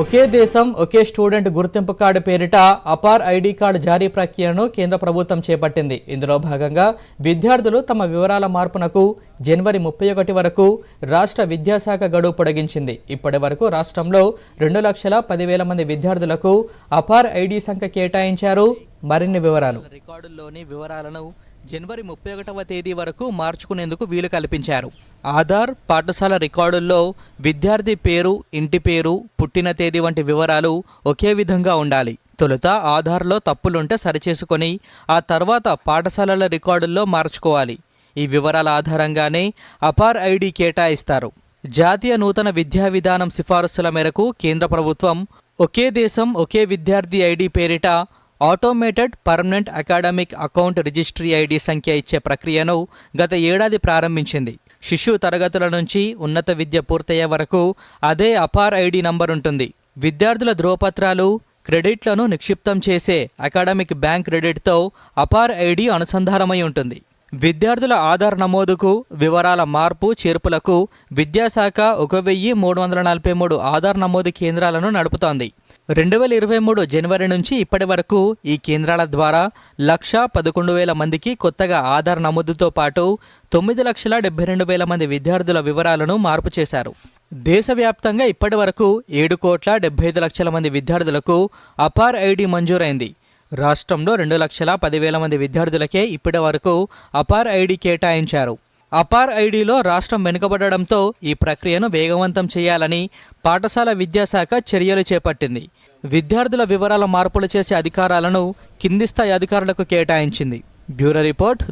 ఒకే దేశం ఒకే స్టూడెంట్ గుర్తింపు కార్డు పేరిట అపార్ ఐడి కార్డు జారీ ప్రక్రియను కేంద్ర ప్రభుత్వం చేపట్టింది. ఇందులో భాగంగా విద్యార్థులు తమ వివరాల మార్పునకు జనవరి 31 వరకు రాష్ట్ర విద్యాశాఖ గడువు పొడిగించింది. ఇప్పటి వరకు రాష్ట్రంలో 2,10,000 మంది విద్యార్థులకు అపార్ ఐడి సంఖ్య కేటాయించారు. మరిన్ని వివరాలు రికార్డుల్లోని వివరాలను జనవరి 31వ తేదీ వరకు మార్చుకునేందుకు వీలు కల్పించారు. ఆధార్, పాఠశాల రికార్డుల్లో విద్యార్థి పేరు, ఇంటి పేరు, పుట్టిన తేదీ వంటి వివరాలు ఒకే విధంగా ఉండాలి. తొలుత ఆధార్లో తప్పులుంటే సరిచేసుకొని ఆ తర్వాత పాఠశాలల రికార్డుల్లో మార్చుకోవాలి. ఈ వివరాల ఆధారంగానే అపార్ ఐడి కేటాయిస్తారు. జాతీయ నూతన విద్యా విధానం సిఫారసుల మేరకు కేంద్ర ప్రభుత్వం ఒకే దేశం ఒకే విద్యార్థి ఐడి పేరిట automated permanent academic account registry ID సంఖ్య ఇచ్చే ప్రక్రియను గత ఏడాది ప్రారంభించింది. శిశు తరగతుల నుంచి ఉన్నత విద్య పూర్తయ్యే వరకు అదే అపార్ ఐడి నంబర్ ఉంటుంది. విద్యార్థుల ధ్రువపత్రాలు, క్రెడిట్లను నిక్షిప్తం చేసే అకాడమిక్ బ్యాంక్ క్రెడిట్తో అపార్ ఐడి అనుసంధానమై ఉంటుంది. విద్యార్థుల ఆధార్ నమోదుకు, వివరాల మార్పు చేర్పులకు విద్యాశాఖ 1,343 ఆధార్ నమోదు కేంద్రాలను నడుపుతోంది. 2023 జనవరి నుంచి ఇప్పటి వరకు ఈ కేంద్రాల ద్వారా 1,11,000 మందికి కొత్తగా ఆధార్ నమోదుతో పాటు 9,72,000 మంది విద్యార్థుల వివరాలను మార్పు చేశారు. దేశవ్యాప్తంగా ఇప్పటి వరకు 7,75,00,000 మంది విద్యార్థులకు అపార్ ఐడి మంజూరైంది. రాష్ట్రంలో 2,10,000 మంది విద్యార్థులకే ఇప్పటి వరకు అపార్ ఐడి కేటాయించారు. అపార్ ఐడిలో రాష్ట్రం వెనుకబడడంతో ఈ ప్రక్రియను వేగవంతం చేయాలని పాఠశాల విద్యాశాఖ చర్యలు చేపట్టింది. విద్యార్థుల వివరాల మార్పులు చేసే అధికారాలను కింది స్థాయి అధికారులకు కేటాయించింది. Bureau report.